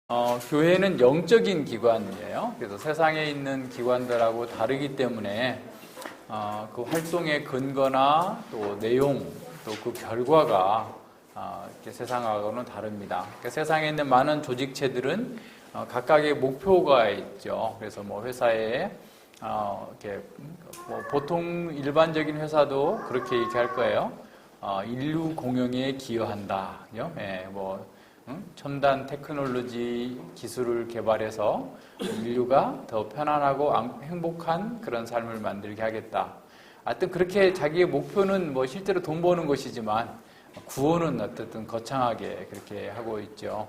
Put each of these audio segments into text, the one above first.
교회는 영적인 기관이에요. 그래서 세상에 있는 기관들하고 다르기 때문에 그 활동의 근거나 또 내용, 또 그 결과가 이렇게 세상하고는 다릅니다. 그러니까 세상에 있는 많은 조직체들은 각각의 목표가 있죠. 그래서 뭐 회사에 이렇게 뭐 보통 일반적인 회사도 그렇게 얘기할 거예요. 인류 공영에 기여한다. 예, 첨단 테크놀로지 기술을 개발해서 인류가 더 편안하고 행복한 그런 삶을 만들게 하겠다. 하여튼 그렇게 자기의 목표는 뭐 실제로 돈 버는 것이지만 구호는 어쨌든 거창하게 그렇게 하고 있죠.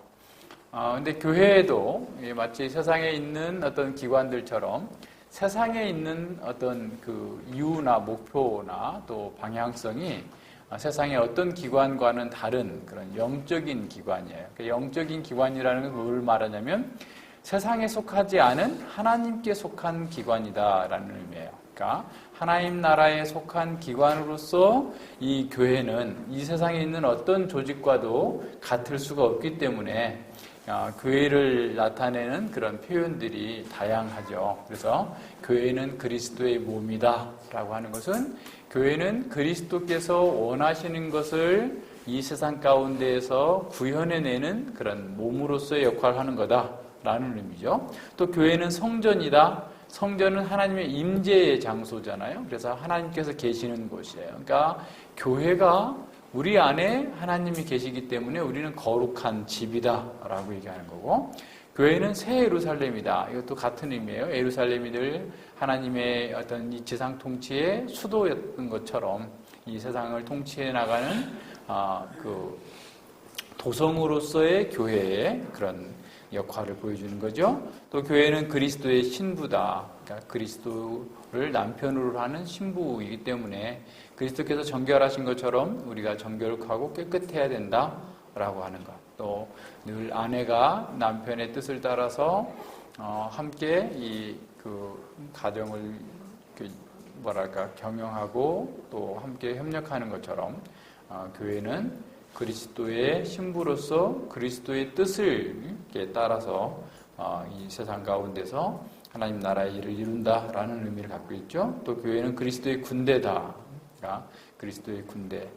근데 교회에도 마치 세상에 있는 어떤 기관들처럼 세상에 있는 어떤 그 이유나 목표나 또 방향성이 세상의 어떤 기관과는 다른 그런 영적인 기관이에요. 영적인 기관이라는 건 뭘 말하냐면 세상에 속하지 않은 하나님께 속한 기관이다라는 의미예요. 그러니까 하나님 나라에 속한 기관으로서 이 교회는 이 세상에 있는 어떤 조직과도 같을 수가 없기 때문에 교회를 나타내는 그런 표현들이 다양하죠. 그래서 교회는 그리스도의 몸이다 라고 하는 것은 교회는 그리스도께서 원하시는 것을 이 세상 가운데에서 구현해내는 그런 몸으로서의 역할을 하는 거다라는 의미죠. 또 교회는 성전이다. 성전은 하나님의 임재의 장소잖아요. 그래서 하나님께서 계시는 곳이에요. 그러니까 교회가 우리 안에 하나님이 계시기 때문에 우리는 거룩한 집이다라고 얘기하는 거고, 교회는 새 예루살렘이다. 이것도 같은 의미예요. 예루살렘이 늘 하나님의 어떤 이 지상 통치의 수도였던 것처럼 이 세상을 통치해 나가는 그 도성으로서의 교회의 그런 역할을 보여주는 거죠. 또 교회는 그리스도의 신부다. 그러니까 그리스도를 남편으로 하는 신부이기 때문에 그리스도께서 정결하신 것처럼 우리가 정결하고 깨끗해야 된다라고 하는 것. 또 늘 아내가 남편의 뜻을 따라서 함께 이 그 가정을 경영하고 또 함께 협력하는 것처럼 교회는 그리스도의 신부로서 그리스도의 뜻을 따라서 이 세상 가운데서 하나님 나라의 일을 이룬다라는 의미를 갖고 있죠. 또 교회는 그리스도의 군대다. 그러니까 그리스도의 군대,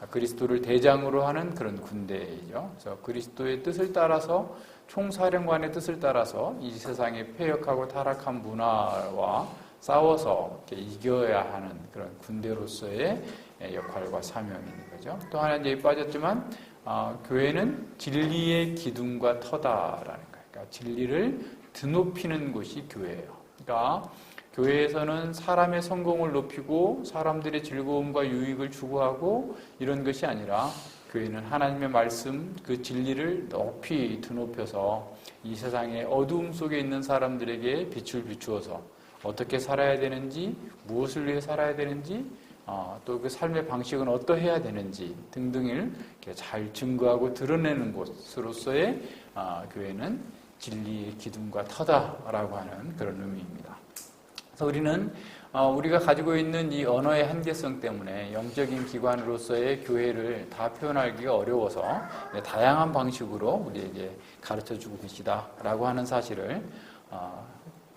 그리스도를 대장으로 하는 그런 군대이죠. 그래서 그리스도의 뜻을 따라서 총사령관의 뜻을 따라서 이 세상의 폐역하고 타락한 문화와 싸워서 이겨야 하는 그런 군대로서의 역할과 사명이 있는 거죠. 또 하나 이제 빠졌지만 교회는 진리의 기둥과 터다라는 거예요. 그러니까 진리를 드높이는 곳이 교회예요. 그러니까 교회에서는 사람의 성공을 높이고 사람들의 즐거움과 유익을 추구하고 이런 것이 아니라 교회는 하나님의 말씀, 그 진리를 높이 드높여서 이 세상의 어두움 속에 있는 사람들에게 빛을 비추어서 어떻게 살아야 되는지, 무엇을 위해 살아야 되는지, 또 그 삶의 방식은 어떠해야 되는지 등등을 잘 증거하고 드러내는 곳으로서의 교회는 진리의 기둥과 터다라고 하는 그런 의미입니다. 그래서 우리는 우리가 가지고 있는 이 언어의 한계성 때문에 영적인 기관으로서의 교회를 다 표현하기가 어려워서 다양한 방식으로 우리에게 가르쳐주고 계시다라고 하는 사실을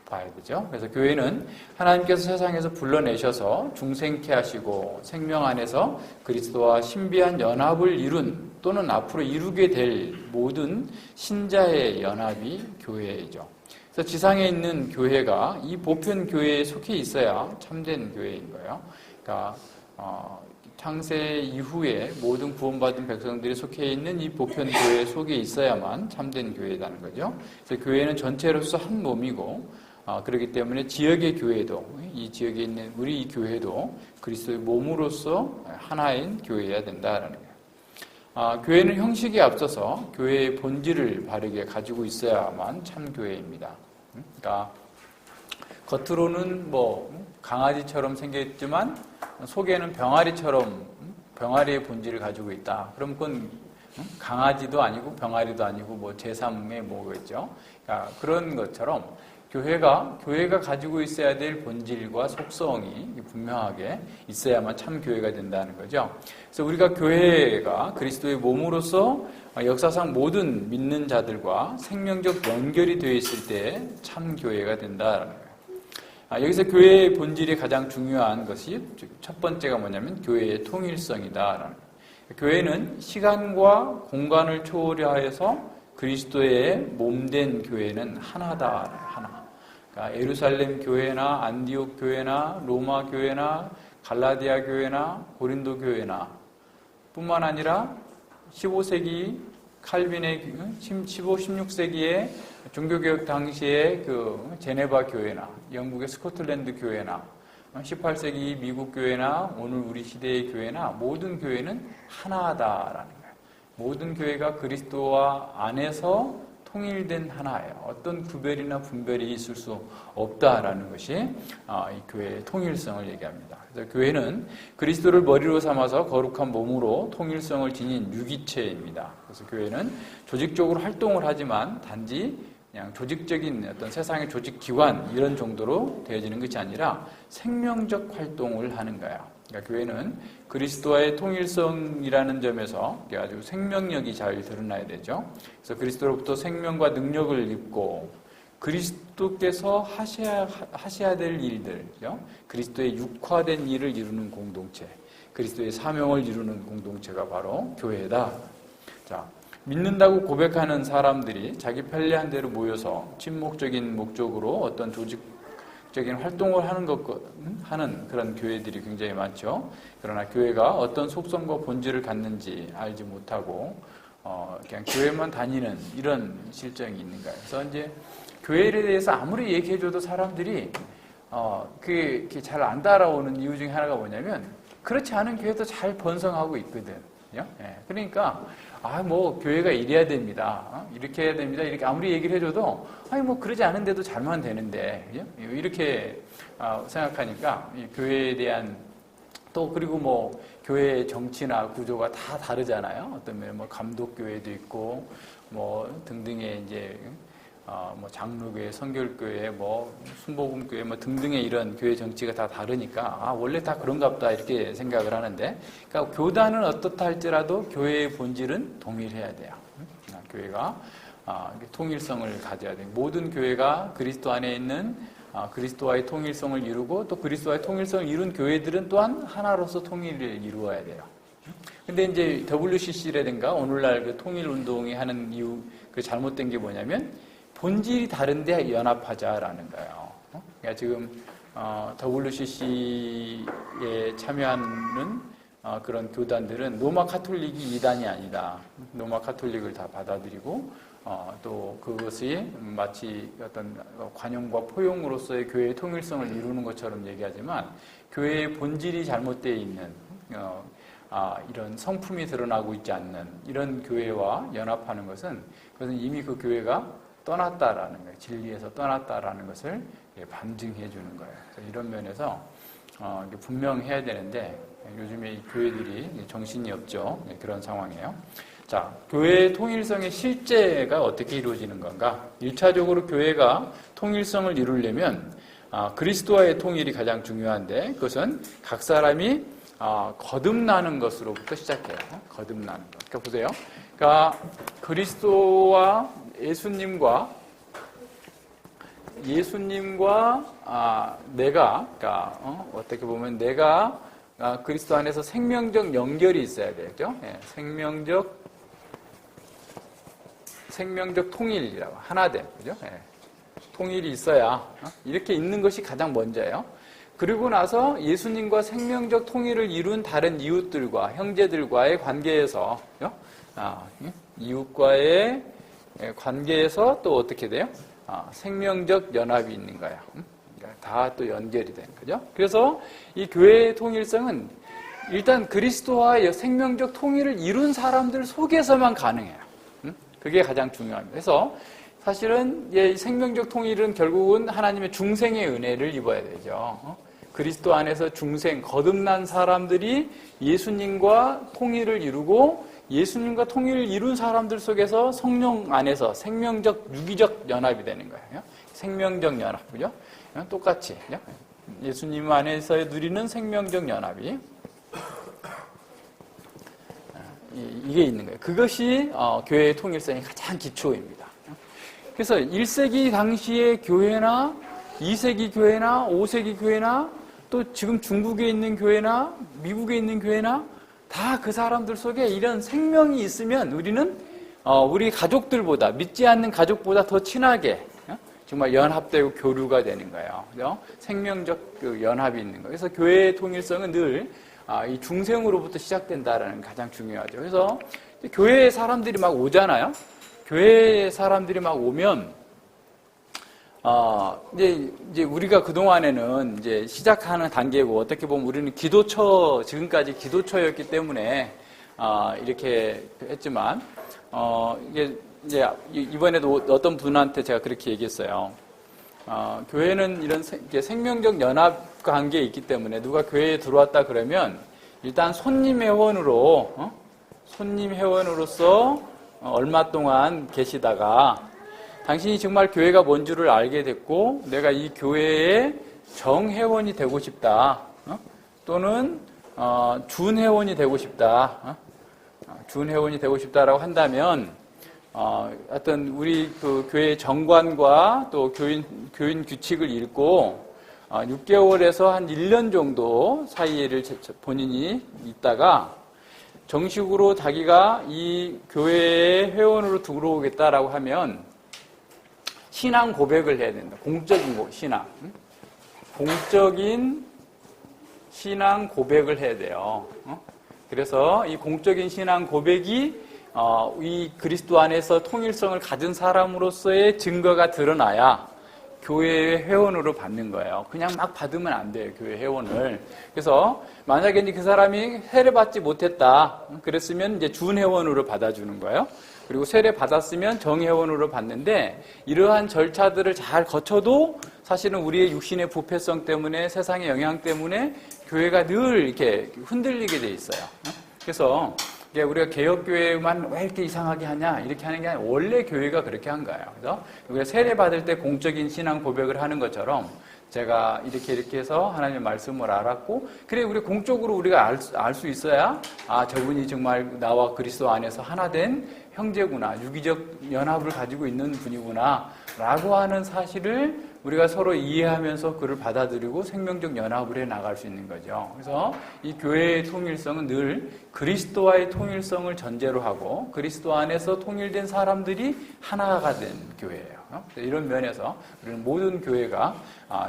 봐야 되죠. 그래서 교회는 하나님께서 세상에서 불러내셔서 중생케 하시고 생명 안에서 그리스도와 신비한 연합을 이룬 또는 앞으로 이루게 될 모든 신자의 연합이 교회이죠. 그래서 지상에 있는 교회가 이 보편 교회에 속해 있어야 참된 교회인 거예요. 그러니까 창세 이후에 모든 구원받은 백성들이 속해 있는 이 보편 교회 속에 있어야만 참된 교회라는 거죠. 그래서 교회는 전체로서 한 몸이고 그렇기 때문에 지역의 교회도 이 지역에 있는 우리 이 교회도 그리스도의 몸으로서 하나인 교회여야 된다라는 거예요. 교회는 형식에 앞서서 교회의 본질을 바르게 가지고 있어야만 참 교회입니다. 그러니까 겉으로는 강아지처럼 생겼지만 속에는 병아리의 본질을 가지고 있다. 그럼 그건 강아지도 아니고 병아리도 아니고 제3의 뭐겠죠. 그러니까 그런 것처럼 교회가 가지고 있어야 될 본질과 속성이 분명하게 있어야만 참 교회가 된다는 거죠. 그래서 우리가 교회가 그리스도의 몸으로서 역사상 모든 믿는 자들과 생명적 연결이 되어 있을 때 참 교회가 된다는 거예요. 여기서 교회의 본질이 가장 중요한 것이 첫 번째가 뭐냐면 교회의 통일성이다라는 거예요. 교회는 시간과 공간을 초월하여서 그리스도의 몸된 교회는 하나다, 하나. 그러니까 예루살렘 교회나 안디옥 교회나 로마 교회나 갈라디아 교회나 고린도 교회나 뿐만 아니라 15세기 칼빈의 15, 16세기의 종교개혁 당시의 그 제네바 교회나 영국의 스코틀랜드 교회나 18세기 미국 교회나 오늘 우리 시대의 교회나 모든 교회는 하나다라는 거예요. 모든 교회가 그리스도와 안에서 통일된 하나예요. 어떤 구별이나 분별이 있을 수 없다라는 것이 이 교회의 통일성을 얘기합니다. 그래서 교회는 그리스도를 머리로 삼아서 거룩한 몸으로 통일성을 지닌 유기체입니다. 그래서 교회는 조직적으로 활동을 하지만 단지 그냥 조직적인 어떤 세상의 조직 기관 이런 정도로 되어지는 것이 아니라 생명적 활동을 하는 거예요. 그러니까 교회는 그리스도와의 통일성이라는 점에서 아주 생명력이 잘 드러나야 되죠. 그래서 그리스도로부터 생명과 능력을 입고 그리스도께서 하셔야 될 일들, 그리스도의 육화된 일을 이루는 공동체, 그리스도의 사명을 이루는 공동체가 바로 교회다. 자, 믿는다고 고백하는 사람들이 자기 편리한 대로 모여서 침묵적인 목적으로 어떤 조직적인 활동을 하는 그런 교회들이 굉장히 많죠. 그러나 교회가 어떤 속성과 본질을 갖는지 알지 못하고 그냥 교회만 다니는 이런 실정이 있는 거예요. 그래서 이제 교회에 대해서 아무리 얘기해줘도 사람들이 그게 잘 안 따라오는 이유 중에 하나가 뭐냐면 그렇지 않은 교회도 잘 번성하고 있거든. 그러니까 교회가 이래야 됩니다. 이렇게 해야 됩니다. 이렇게 아무리 얘기를 해줘도 그러지 않은데도 잘만 되는데 이렇게 생각하니까 교회에 대한 또 그리고 교회의 정치나 구조가 다 다르잖아요. 어떤 면에 감독교회도 있고 등등의 이제 장로교회, 선결교회, 순복음교회 등등의 이런 교회 정치가 다 다르니까 원래 다 그런가 보다 이렇게 생각을 하는데, 그러니까 교단은 어떻다 할지라도 교회의 본질은 동일해야 돼요. 교회가 통일성을 가져야 돼요. 모든 교회가 그리스도 안에 있는 그리스도와의 통일성을 이루고 또 그리스도와의 통일성을 이룬 교회들은 또한 하나로서 통일을 이루어야 돼요. 근데 이제 WCC라든가 오늘날 그 통일운동이 하는 이유, 그 잘못된 게 뭐냐면 본질이 다른데 연합하자라는 거예요. 그러니까 지금 WCC에 참여하는 그런 교단들은 로마 카톨릭이 이단이 아니다. 로마 카톨릭을 다 받아들이고 또 그것이 마치 어떤 관용과 포용으로서의 교회의 통일성을 이루는 것처럼 얘기하지만 교회의 본질이 잘못되어 있는 이런 성품이 드러나고 있지 않는 이런 교회와 연합하는 것은 그것은 이미 그 교회가 떠났다라는 거예요. 진리에서 떠났다라는 것을 반증해 주는 거예요. 그래서 이런 면에서 분명해야 되는데 요즘에 이 교회들이 정신이 없죠. 그런 상황이에요. 자, 교회의 통일성의 실제가 어떻게 이루어지는 건가? 1차적으로 교회가 통일성을 이루려면 그리스도와의 통일이 가장 중요한데 그것은 각 사람이 거듭나는 것으로부터 시작해요. 거듭나는 것. 그러니까 보세요. 그러니까 그리스도와 예수님과 내가, 그러니까 어떻게 보면 내가 그리스도 안에서 생명적 연결이 있어야 되죠. 생명적 통일이라고 하나됨, 그죠? 통일이 있어야 이렇게 있는 것이 가장 먼저예요. 그리고 나서 예수님과 생명적 통일을 이룬 다른 이웃들과 형제들과의 관계에서 이웃과의 관계에서 또 어떻게 돼요? 생명적 연합이 있는 거예요. 다 또 연결이 되는 거죠. 그래서 이 교회의 통일성은 일단 그리스도와의 생명적 통일을 이룬 사람들 속에서만 가능해요. 그게 가장 중요합니다. 그래서 사실은 이 생명적 통일은 결국은 하나님의 중생의 은혜를 입어야 되죠. 그리스도 안에서 중생, 거듭난 사람들이 예수님과 통일을 이루고 예수님과 통일을 이룬 사람들 속에서 성령 안에서 생명적, 유기적 연합이 되는 거예요. 생명적 연합, 그죠? 똑같이, 그죠? 예수님 안에서 누리는 생명적 연합이 이게 있는 거예요. 그것이 교회의 통일성의 가장 기초입니다. 그래서 1세기 당시의 교회나 2세기 교회나 5세기 교회나 또 지금 중국에 있는 교회나 미국에 있는 교회나 다 그 사람들 속에 이런 생명이 있으면 우리는 우리 가족들보다, 믿지 않는 가족보다 더 친하게 정말 연합되고 교류가 되는 거예요. 그죠? 생명적 그 연합이 있는 거예요. 그래서 교회의 통일성은 늘 이 중생으로부터 시작된다라는 가장 중요하죠. 그래서 교회에 사람들이 막 오잖아요. 교회에 사람들이 막 오면 이제 우리가 그동안에는 이제 시작하는 단계고, 어떻게 보면 우리는 지금까지 기도처였기 때문에, 이렇게 했지만, 이제 이번에도 어떤 분한테 제가 그렇게 얘기했어요. 교회는 이런 생명적 연합 관계에 있기 때문에 누가 교회에 들어왔다 그러면 일단 손님 회원으로서 얼마 동안 계시다가 당신이 정말 교회가 뭔 줄을 알게 됐고 내가 이 교회의 정회원이 되고 싶다, 또는 준회원이 되고 싶다, 준회원이 되고 싶다라고 한다면 어떤 우리 그 교회 정관과 또 교인 규칙을 읽고 6개월에서 한 1년 정도 사이를 본인이 있다가 정식으로 자기가 이 교회의 회원으로 들어오겠다라고 하면 신앙 고백을 해야 된다. 공적인 신앙. 공적인 신앙 고백을 해야 돼요. 그래서 이 공적인 신앙 고백이 이 그리스도 안에서 통일성을 가진 사람으로서의 증거가 드러나야 교회의 회원으로 받는 거예요. 그냥 막 받으면 안 돼요, 교회 회원을. 그래서 만약에 그 사람이 세례 받지 못했다 그랬으면 이제 준회원으로 받아주는 거예요. 그리고 세례 받았으면 정회원으로 받는데, 이러한 절차들을 잘 거쳐도 사실은 우리의 육신의 부패성 때문에, 세상의 영향 때문에 교회가 늘 이렇게 흔들리게 돼 있어요. 그래서 우리가 개혁교회만 왜 이렇게 이상하게 하냐, 이렇게 하는 게 아니라 원래 교회가 그렇게 한 거예요. 그래서 우리가 세례 받을 때 공적인 신앙 고백을 하는 것처럼 제가 이렇게 해서 하나님의 말씀을 알았고, 그래 우리 공적으로 우리가 알 수 있어야 저분이 정말 나와 그리스도 안에서 하나 된 형제구나, 유기적 연합을 가지고 있는 분이구나 라고 하는 사실을 우리가 서로 이해하면서 그를 받아들이고 생명적 연합을 해 나갈 수 있는 거죠. 그래서 이 교회의 통일성은 늘 그리스도와의 통일성을 전제로 하고 그리스도 안에서 통일된 사람들이 하나가 된 교회예요. 이런 면에서 우리는 모든 교회가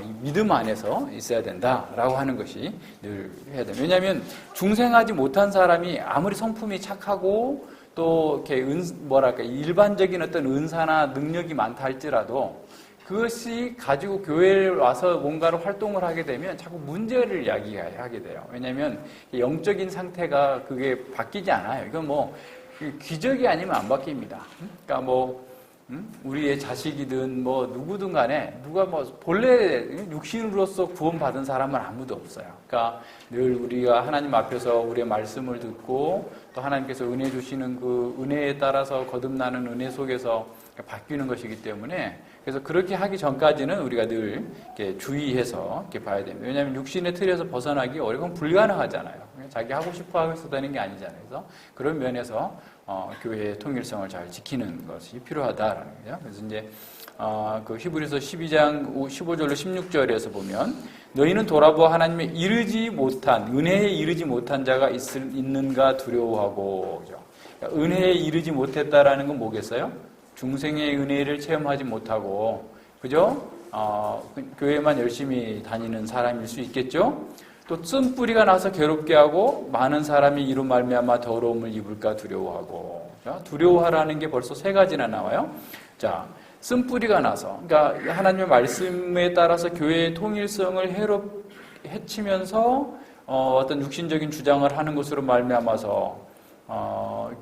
이 믿음 안에서 있어야 된다라고 하는 것이 늘 해야 돼요. 왜냐하면 중생하지 못한 사람이 아무리 성품이 착하고 또 이렇게 일반적인 어떤 은사나 능력이 많다 할지라도 그것이 가지고 교회에 와서 뭔가를 활동을 하게 되면 자꾸 문제를 야기하게 돼요. 왜냐하면 영적인 상태가 그게 바뀌지 않아요. 이건 뭐 기적이 아니면 안 바뀝니다. 그러니까 우리의 자식이든 누구든 간에 누가 본래 육신으로서 구원받은 사람은 아무도 없어요. 그러니까 늘 우리가 하나님 앞에서 우리의 말씀을 듣고 또 하나님께서 은혜 주시는 그 은혜에 따라서 거듭나는 은혜 속에서 바뀌는 것이기 때문에, 그래서 그렇게 하기 전까지는 우리가 늘 이렇게 주의해서 이렇게 봐야 됩니다. 왜냐하면 육신의 틀에서 벗어나기 어려운 불가능하잖아요. 자기 하고 싶어 하고 되는 게 아니잖아요. 그래서 그런 면에서 교회의 통일성을 잘 지키는 것이 필요하다라는 거죠. 그래서 이제 그 히브리서 12장 15절로 16절에서 보면 너희는 돌아보아 하나님의 이르지 못한, 은혜에 이르지 못한 자가 있는가 두려워하고, 그죠? 그러니까 은혜에 이르지 못했다라는 건 뭐겠어요? 중생의 은혜를 체험하지 못하고, 그죠? 교회만 열심히 다니는 사람일 수 있겠죠? 또 쓴뿌리가 나서 괴롭게 하고 많은 사람이 이로 말미암아 더러움을 입을까 두려워하고. 자, 두려워하라는 게 벌써 세 가지나 나와요. 자, 쓴뿌리가 나서, 그러니까 하나님의 말씀에 따라서 교회의 통일성을 해치면서 어떤 육신적인 주장을 하는 것으로 말미암아서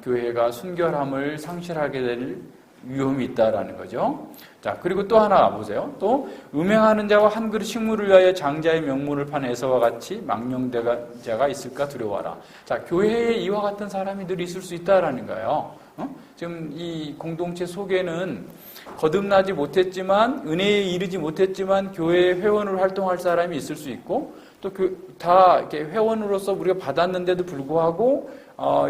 교회가 순결함을 상실하게 될 위험이 있다라는 거죠. 자, 그리고 또 하나 보세요. 또 음행하는 자와 한 그릇 식물을 위하여 장자의 명분을 판 에서와 같이 망령자가 있을까 두려워하라. 자, 교회에 이와 같은 사람이 늘 있을 수 있다라는 거예요. 지금 이 공동체 속에는 거듭나지 못했지만, 은혜에 이르지 못했지만 교회 회원으로 활동할 사람이 있을 수 있고, 또 다 이렇게 회원으로서 우리가 받았는데도 불구하고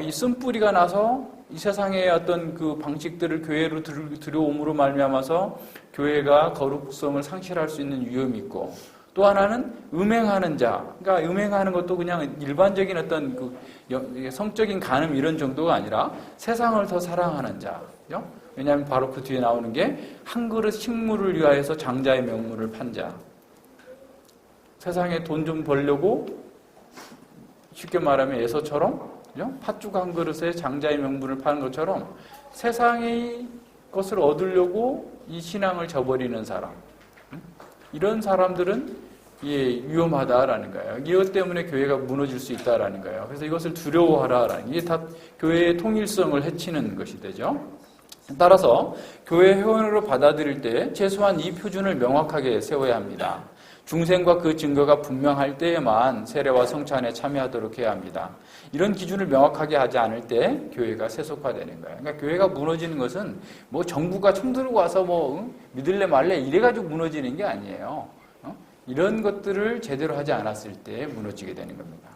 이 쓴뿌리가 나서 이 세상의 어떤 그 방식들을 교회로 들여옴으로 말미암아서 교회가 거룩성을 상실할 수 있는 위험이 있고, 또 하나는 음행하는 자, 그러니까 음행하는 것도 그냥 일반적인 어떤 그 성적인 간음 이런 정도가 아니라 세상을 더 사랑하는 자. 왜냐하면 바로 그 뒤에 나오는 게 한 그릇 식물을 위하여서 장자의 명물을 판 자. 세상에 돈 좀 벌려고 쉽게 말하면 에서처럼 팥죽 한 그릇에 장자의 명분을 파는 것처럼 세상의 것을 얻으려고 이 신앙을 저버리는 사람, 이런 사람들은 위험하다라는 거예요. 이것 때문에 교회가 무너질 수 있다라는 거예요. 그래서 이것을 두려워하라라는, 이게 다 교회의 통일성을 해치는 것이 되죠. 따라서 교회 회원으로 받아들일 때 최소한 이 표준을 명확하게 세워야 합니다. 중생과 그 증거가 분명할 때에만 세례와 성찬에 참여하도록 해야 합니다. 이런 기준을 명확하게 하지 않을 때 교회가 세속화되는 거예요. 그러니까 교회가 무너지는 것은 뭐 정부가 총 들고 와서 믿을래 말래 이래가지고 무너지는 게 아니에요. 이런 것들을 제대로 하지 않았을 때 무너지게 되는 겁니다.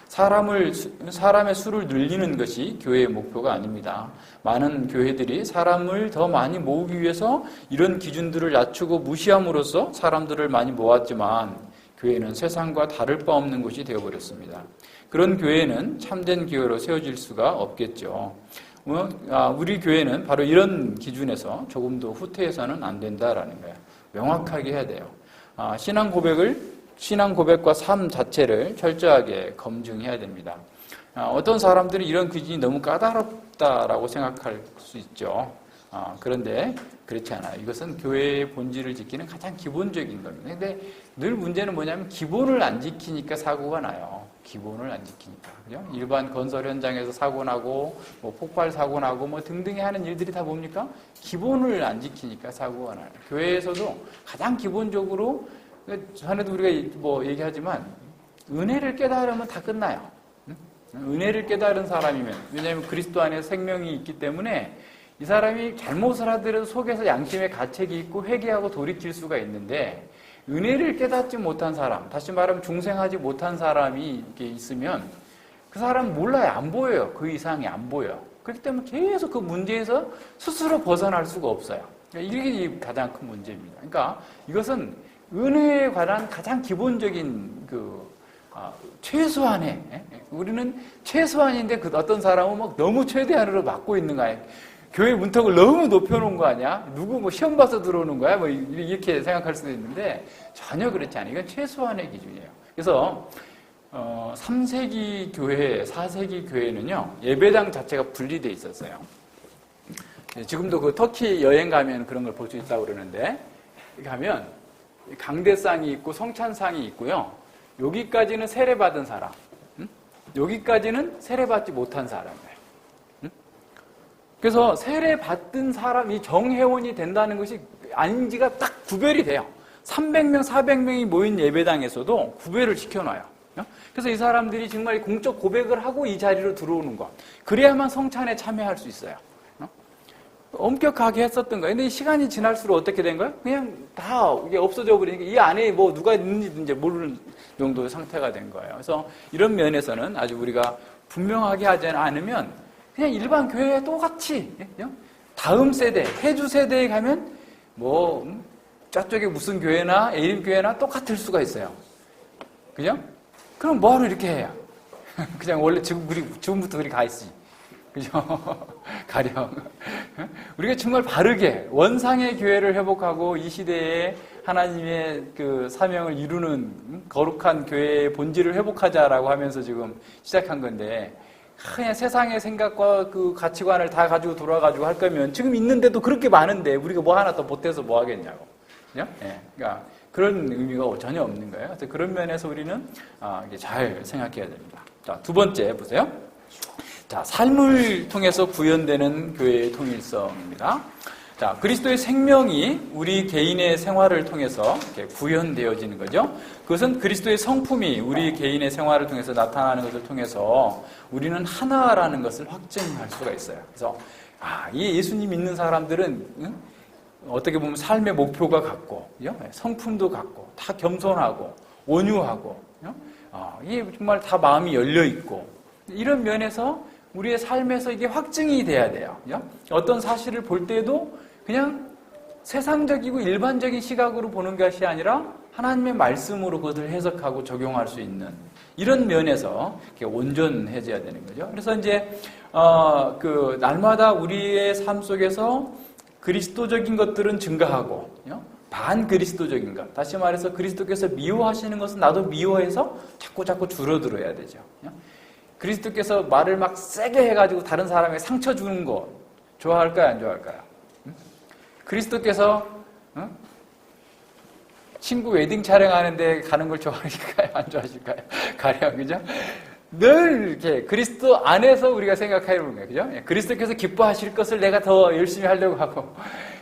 사람의 수를 늘리는 것이 교회의 목표가 아닙니다. 많은 교회들이 사람을 더 많이 모으기 위해서 이런 기준들을 낮추고 무시함으로써 사람들을 많이 모았지만 교회는 세상과 다를 바 없는 곳이 되어버렸습니다. 그런 교회는 참된 교회로 세워질 수가 없겠죠. 우리 교회는 바로 이런 기준에서 조금도 후퇴해서는 안 된다라는 거예요. 명확하게 해야 돼요. 신앙 고백과 삶 자체를 철저하게 검증해야 됩니다. 어떤 사람들은 이런 기준이 너무 까다롭다라고 생각할 수 있죠. 그런데 그렇지 않아요. 이것은 교회의 본질을 지키는 가장 기본적인 겁니다. 근데 늘 문제는 뭐냐면 기본을 안 지키니까 사고가 나요. 기본을 안 지키니까. 그죠? 일반 건설 현장에서 사고 나고, 폭발 사고 나고, 등등이 하는 일들이 다 뭡니까? 기본을 안 지키니까 사고가 나요. 교회에서도 가장 기본적으로, 전에도 우리가 얘기하지만, 은혜를 깨달으면 다 끝나요. 은혜를 깨달은 사람이면, 왜냐하면 그리스도 안에 생명이 있기 때문에 이 사람이 잘못을 하더라도 속에서 양심의 가책이 있고 회개하고 돌이킬 수가 있는데, 은혜를 깨닫지 못한 사람, 다시 말하면 중생하지 못한 사람이 이렇게 있으면 그 사람은 몰라요. 안 보여요. 그 이상이 안 보여요. 그렇기 때문에 계속 그 문제에서 스스로 벗어날 수가 없어요. 이게 가장 큰 문제입니다. 그러니까 이것은 은혜에 관한 가장 기본적인 최소한의, 우리는 최소한인데 어떤 사람은 너무 최대한으로 막고 있는 거예요. 교회 문턱을 너무 높여놓은 거 아니야? 누구 시험 봐서 들어오는 거야? 이렇게 생각할 수도 있는데 전혀 그렇지 않아요. 이건 최소한의 기준이에요. 그래서 3세기 교회, 4세기 교회는요, 예배당 자체가 분리되어 있었어요. 지금도 그 터키 여행 가면 그런 걸 볼 수 있다고 그러는데, 가면 강대상이 있고 성찬상이 있고요. 여기까지는 세례받은 사람, 여기까지는 세례받지 못한 사람이에요. 그래서 세례받은 사람이 정회원이 된다는 것이 아닌지가 딱 구별이 돼요. 300명, 400명이 모인 예배당에서도 구별을 시켜놔요. 그래서 이 사람들이 정말 공적 고백을 하고 이 자리로 들어오는 것. 그래야만 성찬에 참여할 수 있어요. 엄격하게 했었던 거예요. 근데 시간이 지날수록 어떻게 된 거예요? 그냥 다 이게 없어져 버리니까 이 안에 누가 있는지도 이제 모르는 정도의 상태가 된 거예요. 그래서 이런 면에서는 아주 우리가 분명하게 하지 않으면 그냥 일반 교회에 똑같이 다음 세대, 해주 세대에 가면 저쪽에 무슨 교회나 에림 교회나 똑같을 수가 있어요. 그죠? 그럼 뭐하러 이렇게 해요? 그냥 원래 지금부터 우리 가 있지. 그죠? 가령. 우리가 정말 바르게 원상의 교회를 회복하고 이 시대에 하나님의 그 사명을 이루는 거룩한 교회의 본질을 회복하자라고 하면서 지금 시작한 건데, 그냥 세상의 생각과 그 가치관을 다 가지고 돌아가지고 할 거면 지금 있는데도 그렇게 많은데 우리가 뭐 하나 더 보태서 뭐 하겠냐고. 그죠? 그러니까 그런 의미가 전혀 없는 거예요. 그래서 그런 면에서 우리는 이게 잘 생각해야 됩니다. 자, 두 번째 보세요. 자, 삶을 통해서 구현되는 교회의 통일성입니다. 자, 그리스도의 생명이 우리 개인의 생활을 통해서 이렇게 구현되어지는 거죠. 그것은 그리스도의 성품이 우리 개인의 생활을 통해서 나타나는 것을 통해서 우리는 하나라는 것을 확증할 수가 있어요. 그래서 이 예수님 믿는 사람들은 어떻게 보면 삶의 목표가 같고, 성품도 같고, 다 겸손하고, 온유하고, 이게 정말 다 마음이 열려 있고, 이런 면에서 우리의 삶에서 이게 확증이 돼야 돼요. 어떤 사실을 볼 때도 그냥 세상적이고 일반적인 시각으로 보는 것이 아니라 하나님의 말씀으로 그것을 해석하고 적용할 수 있는 이런 면에서 이렇게 온전해져야 되는 거죠. 그래서 이제 날마다 우리의 삶 속에서 그리스도적인 것들은 증가하고 반그리스도적인 것, 다시 말해서 그리스도께서 미워하시는 것은 나도 미워해서 자꾸 줄어들어야 되죠. 그리스도께서 말을 막 세게 해가지고 다른 사람에게 상처 주는 거 좋아할까요, 안 좋아할까요? 그리스도께서 친구 웨딩 촬영하는데 가는 걸 좋아하실까요, 안 좋아하실까요? 가령, 그죠? 늘 이렇게 그리스도 안에서 우리가 생각해 보는 거예요. 그죠? 그리스도께서 기뻐하실 것을 내가 더 열심히 하려고 하고,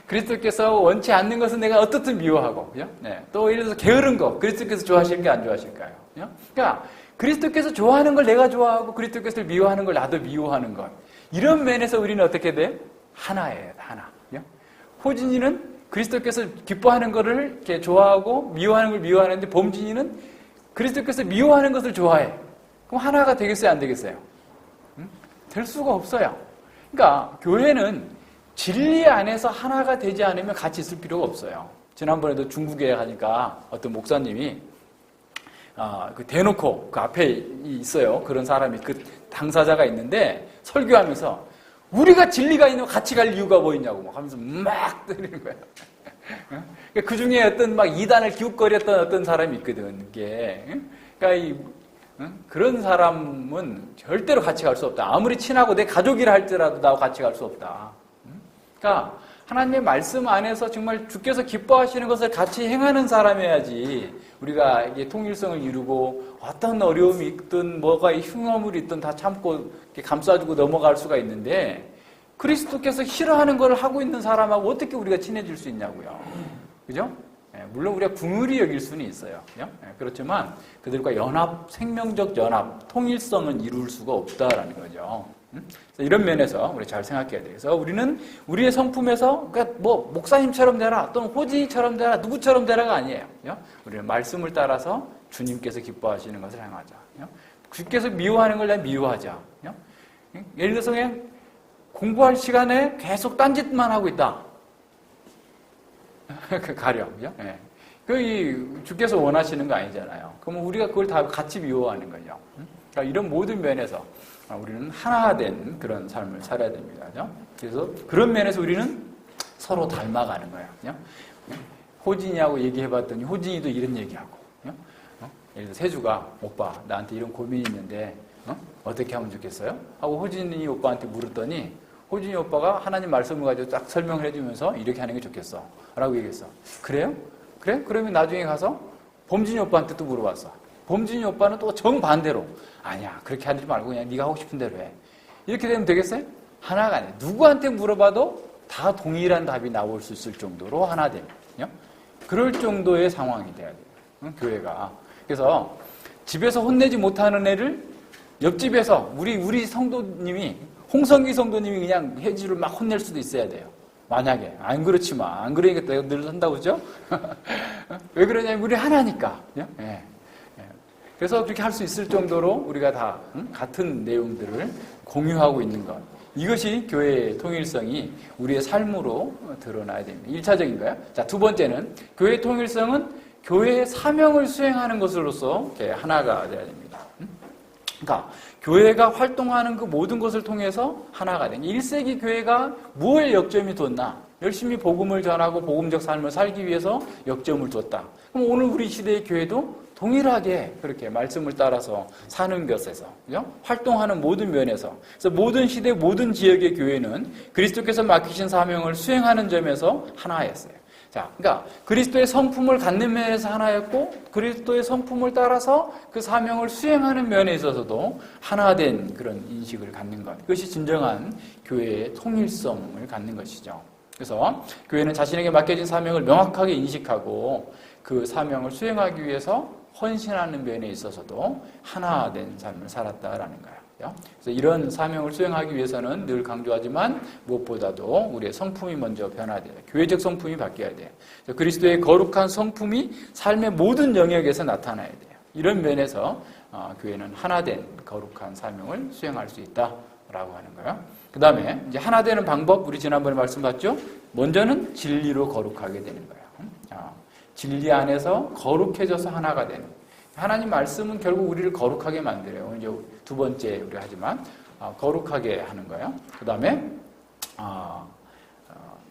그리스도께서 원치 않는 것은 내가 어떻든 미워하고, 그죠? 네. 또 예를 들어서 게으른 거, 그리스도께서 좋아하실까요, 안 좋아하실까요? 그죠? 그러니까 그리스도께서 좋아하는 걸 내가 좋아하고, 그리스도께서 미워하는 걸 나도 미워하는 것. 이런 면에서 우리는 어떻게 돼? 하나예요, 하나. 그죠? 호진이는 그리스도께서 기뻐하는 것을 이렇게 좋아하고, 미워하는 걸 미워하는데, 범진이는 그리스도께서 미워하는 것을 좋아해. 그럼 하나가 되겠어요, 안 되겠어요? 될 수가 없어요. 그러니까 교회는 진리 안에서 하나가 되지 않으면 같이 있을 필요가 없어요. 지난번에도 중국에 가니까 어떤 목사님이 대놓고 그 앞에 있어요. 그런 사람이, 그 당사자가 있는데 설교하면서 우리가 진리가 있는 같이 갈 이유가 뭐 있냐고 막 하면서 막 때리는 거예요. 그 중에 어떤 막 이단을 기웃거렸던 어떤 사람이 있거든. 이게 그러니까 그런 사람은 절대로 같이 갈 수 없다. 아무리 친하고 내 가족이라 할지라도 나하고 같이 갈 수 없다. 그러니까 하나님의 말씀 안에서 정말 주께서 기뻐하시는 것을 같이 행하는 사람이어야지 우리가 이게 통일성을 이루고 어떤 어려움이 있든 뭐가 흉어물이 있든 다 참고 이렇게 감싸주고 넘어갈 수가 있는데, 그리스도께서 싫어하는 걸 하고 있는 사람하고 어떻게 우리가 친해질 수 있냐고요. 그죠? 물론 우리가 긍휼히 여길 수는 있어요. 그렇지만 그들과 생명적 연합, 통일성은 이룰 수가 없다라는 거죠. 이런 면에서 우리 잘 생각해야 돼요. 그래서 우리는 우리의 성품에서, 그러니까 뭐 목사님처럼 되라 또는 호진이처럼 되라 누구처럼 되라가 아니에요. 우리는 말씀을 따라서 주님께서 기뻐하시는 것을 행하자. 주께서 미워하는 걸 내가 미워하자. 예를 들어서 그냥 공부할 시간에 계속 딴짓만 하고 있다. 가령, 주께서 원하시는 거 아니잖아요. 그러면 우리가 그걸 다 같이 미워하는 거죠. 그러니까 이런 모든 면에서 우리는 하나 된 그런 삶을 살아야 됩니다. 그래서 그런 면에서 우리는 서로 닮아가는 거예요. 호진이하고 얘기해봤더니 호진이도 이런 얘기하고, 예를 들어 세주가 오빠 나한테 이런 고민이 있는데 어떻게 하면 좋겠어요? 하고 호진이 오빠한테 물었더니 호진이 오빠가 하나님 말씀을 가지고 딱 설명을 해주면서 이렇게 하는 게 좋겠어 라고 얘기했어. 그래요? 그래? 그러면 나중에 가서 범진이 오빠한테 또 물어봤어. 범진이 오빠는 또 정반대로 아니야 그렇게 하지 말고 그냥 네가 하고 싶은 대로 해. 이렇게 되면 되겠어요? 하나가 아니에요. 누구한테 물어봐도 다 동일한 답이 나올 수 있을 정도로 하나 됩니다. 그럴 정도의 상황이 돼야 돼요. 교회가. 그래서 집에서 혼내지 못하는 애를 옆집에서 우리 성도님이 홍성기 성도님이 그냥 혜지를 막 혼낼 수도 있어야 돼요. 만약에 안 그렇지만 안 그러니까 내가 늘 한다고 그러죠? 왜 그러냐면 우리 하나니까. 그래서 그렇게 할 수 있을 정도로 우리가 다 같은 내용들을 공유하고 있는 것. 이것이 교회의 통일성이 우리의 삶으로 드러나야 됩니다. 1차적인가요? 자, 두 번째는 교회의 통일성은 교회의 사명을 수행하는 것으로서 하나가 되어야 됩니다. 그러니까 교회가 활동하는 그 모든 것을 통해서 하나가 된 1세기 교회가 무엇에 역점이 뒀나? 열심히 복음을 전하고 복음적 삶을 살기 위해서 역점을 뒀다. 그럼 오늘 우리 시대의 교회도 동일하게 그렇게 말씀을 따라서 사는 것에서, 그죠? 활동하는 모든 면에서, 그래서 모든 시대 모든 지역의 교회는 그리스도께서 맡기신 사명을 수행하는 점에서 하나였어요. 자, 그러니까 그리스도의 성품을 갖는 면에서 하나였고, 그리스도의 성품을 따라서 그 사명을 수행하는 면에 있어서도 하나된 그런 인식을 갖는 것. 그것이 진정한 교회의 통일성을 갖는 것이죠. 그래서 교회는 자신에게 맡겨진 사명을 명확하게 인식하고 그 사명을 수행하기 위해서 헌신하는 면에 있어서도 하나된 삶을 살았다라는 거예요. 그래서 이런 사명을 수행하기 위해서는 늘 강조하지만 무엇보다도 우리의 성품이 먼저 변화돼요. 교회적 성품이 바뀌어야 돼요. 그리스도의 거룩한 성품이 삶의 모든 영역에서 나타나야 돼요. 이런 면에서 교회는 하나된 거룩한 사명을 수행할 수 있다라고 하는 거예요. 그 다음에 이제 하나 되는 방법, 우리 지난번에 말씀봤죠? 먼저는 진리로 거룩하게 되는 거예요. 진리 안에서 거룩해져서 하나가 되는 거예요. 하나님 말씀은 결국 우리를 거룩하게 만들어요. 이제 두 번째 우리가 하지만 거룩하게 하는 거예요. 그 다음에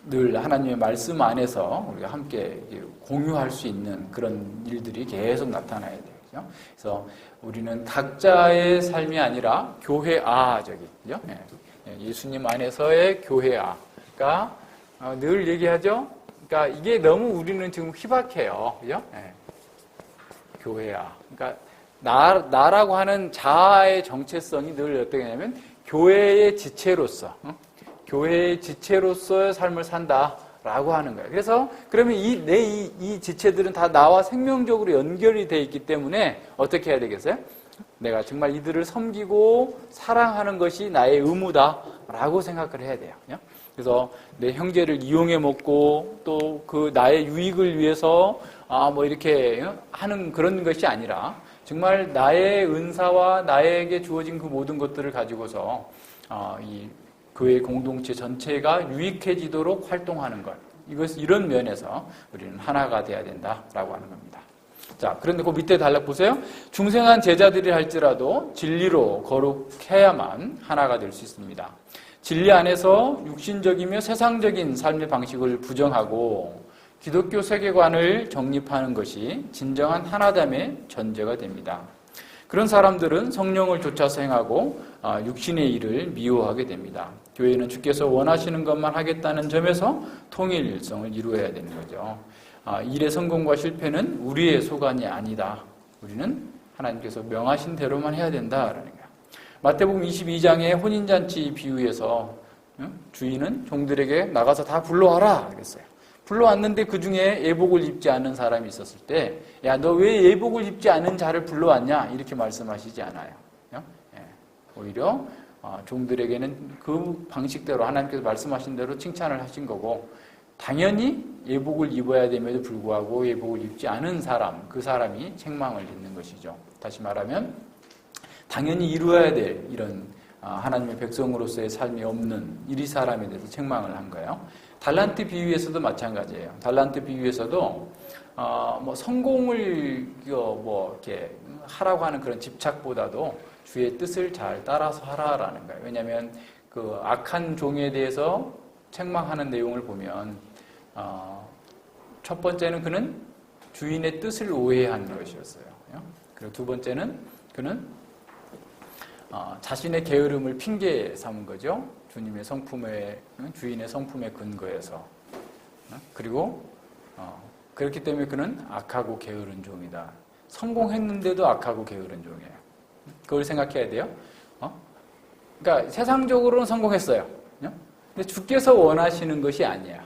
늘 하나님의 말씀 안에서 우리가 함께 공유할 수 있는 그런 일들이 계속 나타나야 돼요. 그래서 우리는 각자의 삶이 아니라 교회아적인, 예수님 안에서의 교회아가 늘 얘기하죠. 그러니까 이게 너무 우리는 지금 희박해요, 그죠? 교회야. 그러니까 나라고 하는 자아의 정체성이 늘 어떻게 하냐면 교회의 지체로서, 교회의 지체로서의 삶을 산다라고 하는 거예요. 그래서 그러면 이 지체들은 다 나와 생명적으로 연결이 돼 있기 때문에 어떻게 해야 되겠어요? 내가 정말 이들을 섬기고 사랑하는 것이 나의 의무다라고 생각을 해야 돼요. 그래서 내 형제를 이용해 먹고 또 그 나의 유익을 위해서 뭐 이렇게 하는 그런 것이 아니라 정말 나의 은사와 나에게 주어진 그 모든 것들을 가지고서 이 교회 공동체 전체가 유익해지도록 활동하는 것. 이런 면에서 우리는 하나가 돼야 된다라고 하는 겁니다. 자, 그런데 그 밑에 단락 보세요. 중생한 제자들이 할지라도 진리로 거룩해야만 하나가 될 수 있습니다. 진리 안에서 육신적이며 세상적인 삶의 방식을 부정하고 기독교 세계관을 정립하는 것이 진정한 하나됨의 전제가 됩니다. 그런 사람들은 성령을 쫓아서 행하고 육신의 일을 미워하게 됩니다. 교회는 주께서 원하시는 것만 하겠다는 점에서 통일성을 이루어야 되는 거죠. 일의 성공과 실패는 우리의 소관이 아니다. 우리는 하나님께서 명하신 대로만 해야 된다라는 거예요. 마태복음 22장의 혼인잔치 비유에서 주인은 종들에게 나가서 다 불러와라 그랬어요. 불러왔는데 그 중에 예복을 입지 않은 사람이 있었을 때, 야, 너 왜 예복을 입지 않은 자를 불러왔냐? 이렇게 말씀하시지 않아요. 오히려 종들에게는 그 방식대로 하나님께서 말씀하신 대로 칭찬을 하신 거고, 당연히 예복을 입어야 됨에도 불구하고 예복을 입지 않은 사람, 그 사람이 책망을 받는 것이죠. 다시 말하면 당연히 이루어야 될 이런 하나님의 백성으로서의 삶이 없는 이 사람에 대해서 책망을 한 거예요. 달란트 비유에서도 마찬가지예요. 달란트 비유에서도 뭐 성공을 이렇게 하라고 하는 그런 집착보다도 주의 뜻을 잘 따라서 하라라는 거예요. 왜냐하면 그 악한 종에 대해서 책망하는 내용을 보면 첫 번째는 그는 주인의 뜻을 오해한 것이었어요. 그리고 두 번째는 그는 자신의 게으름을 핑계 삼은 거죠. 주님의 성품의, 주인의 성품의 근거에서. 그리고 그렇기 때문에 그는 악하고 게으른 종이다. 성공했는데도 악하고 게으른 종이에요. 그걸 생각해야 돼요. 그러니까 세상적으로는 성공했어요. 근데 주께서 원하시는 것이 아니야.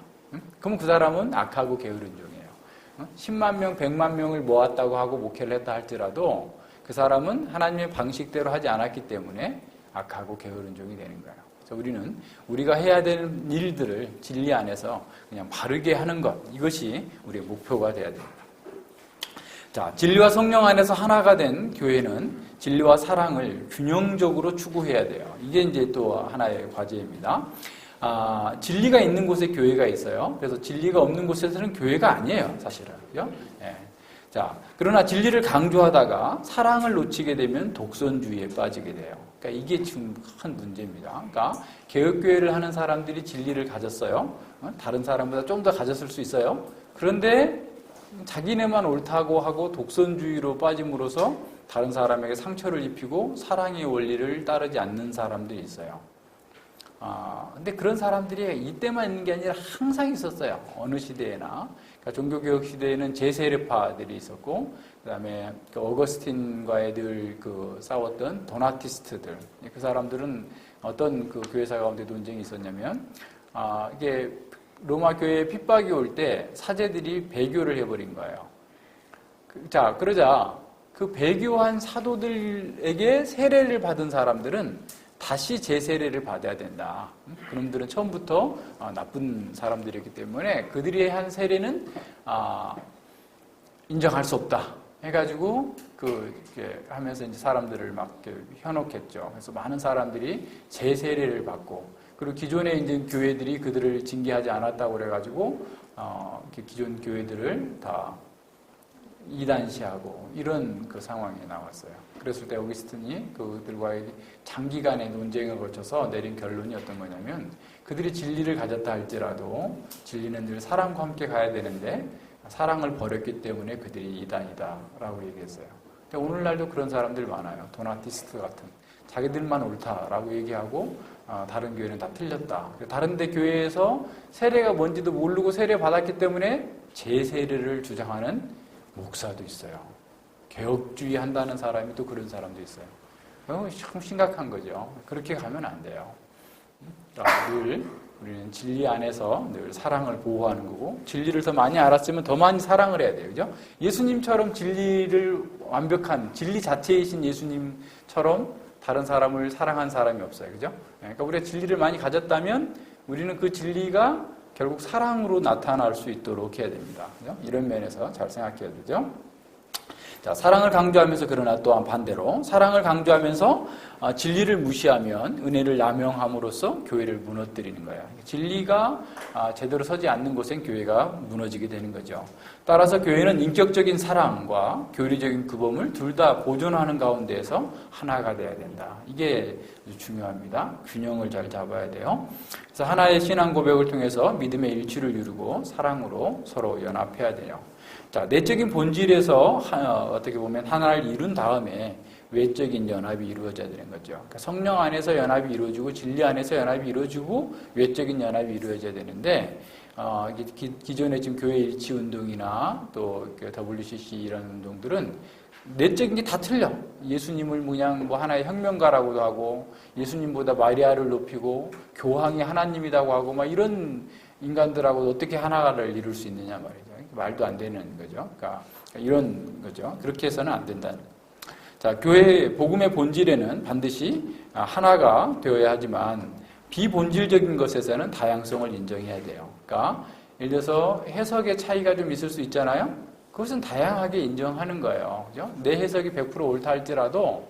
그럼 그 사람은 악하고 게으른 종이에요. 10만 명, 100만 명을 모았다고 하고 목회를 했다 할지라도 그 사람은 하나님의 방식대로 하지 않았기 때문에 악하고 게으른 종이 되는 거예요. 그래서 우리는 우리가 해야 되는 일들을 진리 안에서 그냥 바르게 하는 것, 이것이 우리의 목표가 돼야 됩니다. 자, 진리와 성령 안에서 하나가 된 교회는 진리와 사랑을 균형적으로 추구해야 돼요. 이게 이제 또 하나의 과제입니다. 진리가 있는 곳에 교회가 있어요. 그래서 진리가 없는 곳에서는 교회가 아니에요, 사실은. 그죠? 예. 자, 그러나 진리를 강조하다가 사랑을 놓치게 되면 독선주의에 빠지게 돼요. 그러니까 이게 지금 큰 문제입니다. 그러니까 개혁교회를 하는 사람들이 진리를 가졌어요. 다른 사람보다 좀 더 가졌을 수 있어요. 그런데 자기네만 옳다고 하고 독선주의로 빠짐으로써 다른 사람에게 상처를 입히고 사랑의 원리를 따르지 않는 사람들이 있어요. 근데 그런 사람들이 이때만 있는 게 아니라 항상 있었어요. 어느 시대에나. 그러니까 종교개혁 시대에는 제세례파들이 있었고, 그 다음에 그 어거스틴과의 늘 그 싸웠던 도나티스트들. 그 사람들은 어떤 그 교회사 가운데 논쟁이 있었냐면, 이게 로마 교회에 핍박이 올 때 사제들이 배교를 해버린 거예요. 자, 그러자 그 배교한 사도들에게 세례를 받은 사람들은 다시 재세례를 받아야 된다. 그놈들은 처음부터 나쁜 사람들이기 때문에 그들이 한 세례는 인정할 수 없다. 해가지고 이렇게 하면서 이제 사람들을 막 현혹했죠. 그래서 많은 사람들이 재세례를 받고, 그리고 기존의 이제 교회들이 그들을 징계하지 않았다고 그래가지고 기존 교회들을 다 이단시하고 이런 그 상황이 나왔어요. 그랬을 때 오거스틴이 그들과의 장기간의 논쟁을 거쳐서 내린 결론이 어떤 거냐면, 그들이 진리를 가졌다 할지라도 진리는 늘 사랑과 함께 가야 되는데 사랑을 버렸기 때문에 그들이 이단이다 라고 얘기했어요. 근데 오늘날도 그런 사람들 많아요. 도나티스트 같은, 자기들만 옳다라고 얘기하고 다른 교회는 다 틀렸다. 다른 데 교회에서 세례가 뭔지도 모르고 세례 받았기 때문에 재세례를 주장하는 목사도 있어요. 개혁주의 한다는 사람이 또 그런 사람도 있어요. 참 심각한 거죠. 그렇게 가면 안 돼요. 늘 우리는 진리 안에서 늘 사랑을 보호하는 거고, 진리를 더 많이 알았으면 더 많이 사랑을 해야 돼요. 그죠? 예수님처럼 진리를 완벽한 진리 자체이신 예수님처럼 다른 사람을 사랑한 사람이 없어요. 그죠? 그러니까 우리가 진리를 많이 가졌다면 우리는 그 진리가 결국 사랑으로 나타날 수 있도록 해야 됩니다. 그죠? 이런 면에서 잘 생각해야 되죠. 자, 사랑을 강조하면서, 그러나 또한 반대로 사랑을 강조하면서 진리를 무시하면 은혜를 남용함으로써 교회를 무너뜨리는 거예요. 진리가 제대로 서지 않는 곳엔 교회가 무너지게 되는 거죠. 따라서 교회는 인격적인 사랑과 교리적인 규범을 둘 다 보존하는 가운데에서 하나가 돼야 된다. 이게 중요합니다. 균형을 잘 잡아야 돼요. 그래서 하나의 신앙 고백을 통해서 믿음의 일치를 이루고 사랑으로 서로 연합해야 돼요. 자, 내적인 본질에서 어떻게 보면 하나를 이룬 다음에 외적인 연합이 이루어져야 되는 거죠. 그러니까 성령 안에서 연합이 이루어지고 진리 안에서 연합이 이루어지고 외적인 연합이 이루어져야 되는데, 기존의 지금 교회 일치 운동이나 또 WCC 이런 운동들은 내적인 게 다 틀려. 예수님을 그냥 뭐 하나의 혁명가라고도 하고, 예수님보다 마리아를 높이고, 교황이 하나님이라고 하고, 막 이런 인간들하고 어떻게 하나를 이룰 수 있느냐 말이죠. 말도 안 되는 거죠. 그러니까 이런 거죠. 그렇게 해서는 안 된다는 거죠. 자, 교회 복음의 본질에는 반드시 하나가 되어야 하지만 비본질적인 것에서는 다양성을 인정해야 돼요. 그러니까 예를 들어서 해석의 차이가 좀 있을 수 있잖아요. 그것은 다양하게 인정하는 거예요. 그죠? 내 해석이 100% 옳다 할지라도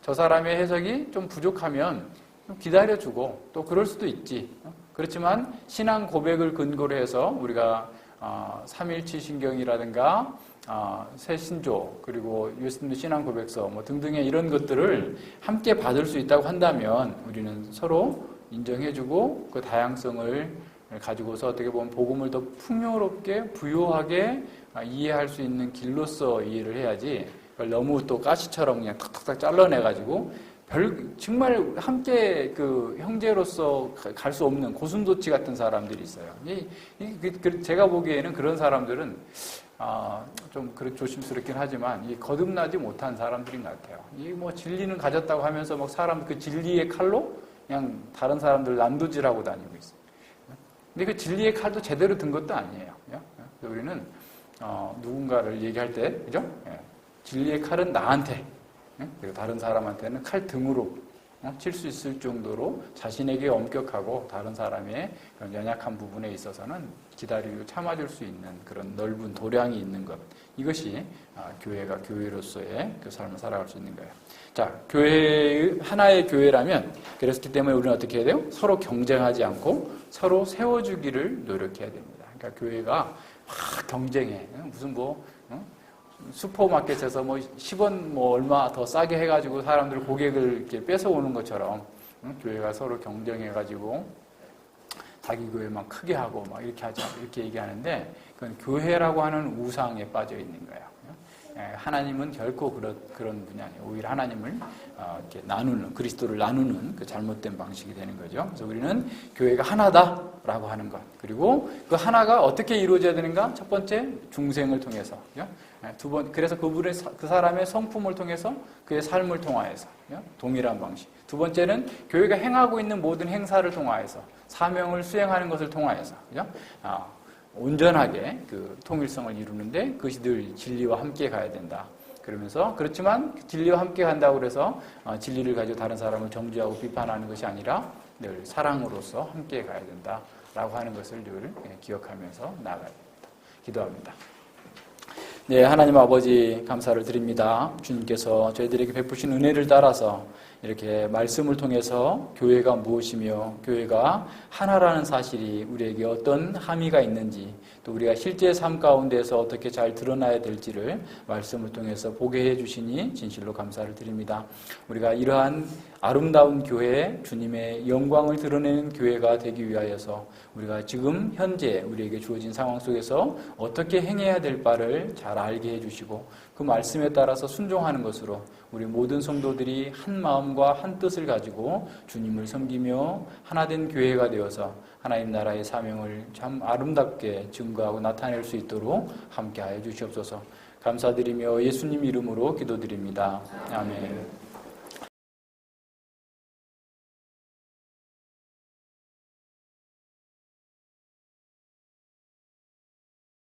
저 사람의 해석이 좀 부족하면 좀 기다려주고, 또 그럴 수도 있지. 그렇지만 신앙 고백을 근거로 해서 우리가 삼일치 신경이라든가 새신조, 그리고 예수님 신앙 고백서 뭐 등등의 이런 것들을 함께 받을 수 있다고 한다면 우리는 서로 인정해주고 그 다양성을 가지고서 어떻게 보면 복음을 더 풍요롭게 부유하게 이해할 수 있는 길로서 이해를 해야지, 그걸 너무 또 가시처럼 그냥 탁탁탁 잘라내가지고 정말 함께 그 형제로서 갈 수 없는 고슴도치 같은 사람들이 있어요. 제가 보기에는 그런 사람들은 좀 조심스럽긴 하지만 거듭나지 못한 사람들인 것 같아요. 뭐 진리는 가졌다고 하면서 막 사람 그 진리의 칼로 그냥 다른 사람들 난도질하고 다니고 있어요. 근데 그 진리의 칼도 제대로 든 것도 아니에요. 우리는 누군가를 얘기할 때, 그죠? 진리의 칼은 나한테, 그리고 다른 사람한테는 칼 등으로 칠 수 있을 정도로 자신에게 엄격하고 다른 사람의 그런 연약한 부분에 있어서는 기다리고 참아줄 수 있는 그런 넓은 도량이 있는 것, 이것이 교회가 교회로서의 그 삶을 살아갈 수 있는 거예요. 자, 하나의 교회라면, 그랬기 때문에 우리는 어떻게 해야 돼요? 서로 경쟁하지 않고 서로 세워주기를 노력해야 됩니다. 그러니까 교회가 막 경쟁해. 무슨 슈퍼마켓에서 10원 얼마 더 싸게 해가지고 사람들 고객을 이렇게 뺏어오는 것처럼, 교회가 서로 경쟁해가지고 자기 교회만 크게 하고 막 이렇게 하자, 이렇게 얘기하는데, 그건 교회라고 하는 우상에 빠져 있는 거예요. 하나님은 결코 그런 분이 아니에요. 오히려 하나님을 이렇게 나누는, 그리스도를 나누는 그 잘못된 방식이 되는 거죠. 그래서 우리는 교회가 하나다라고 하는 것, 그리고 그 하나가 어떻게 이루어져야 되는가? 첫 번째, 중생을 통해서. 두 번, 그래서 그 사람의 성품을 통해서, 그의 삶을 통하여서, 동일한 방식. 두 번째는 교회가 행하고 있는 모든 행사를 통하여서, 사명을 수행하는 것을 통하여서, 그죠? 온전하게 그 통일성을 이루는데 그것이 늘 진리와 함께 가야 된다. 그러면서 그렇지만 진리와 함께 간다고 해서 진리를 가지고 다른 사람을 정죄하고 비판하는 것이 아니라 늘 사랑으로서 함께 가야 된다라고 하는 것을 늘 기억하면서 나아가야 됩니다. 기도합니다. 네, 하나님 아버지 감사를 드립니다. 주님께서 저희들에게 베푸신 은혜를 따라서 이렇게 말씀을 통해서 교회가 무엇이며 교회가 하나라는 사실이 우리에게 어떤 함의가 있는지 또 우리가 실제 삶 가운데서 어떻게 잘 드러나야 될지를 말씀을 통해서 보게 해주시니 진실로 감사를 드립니다. 우리가 이러한 아름다운 교회, 주님의 영광을 드러내는 교회가 되기 위하여서 우리가 지금 현재 우리에게 주어진 상황 속에서 어떻게 행해야 될 바를 잘 알게 해주시고 그 말씀에 따라서 순종하는 것으로 우리 모든 성도들이 한 마음과 한 뜻을 가지고 주님을 섬기며 하나된 교회가 되어서 하나님 나라의 사명을 참 아름답게 증거하고 나타낼 수 있도록 함께하여 주시옵소서. 감사드리며 예수님 이름으로 기도드립니다. 아멘.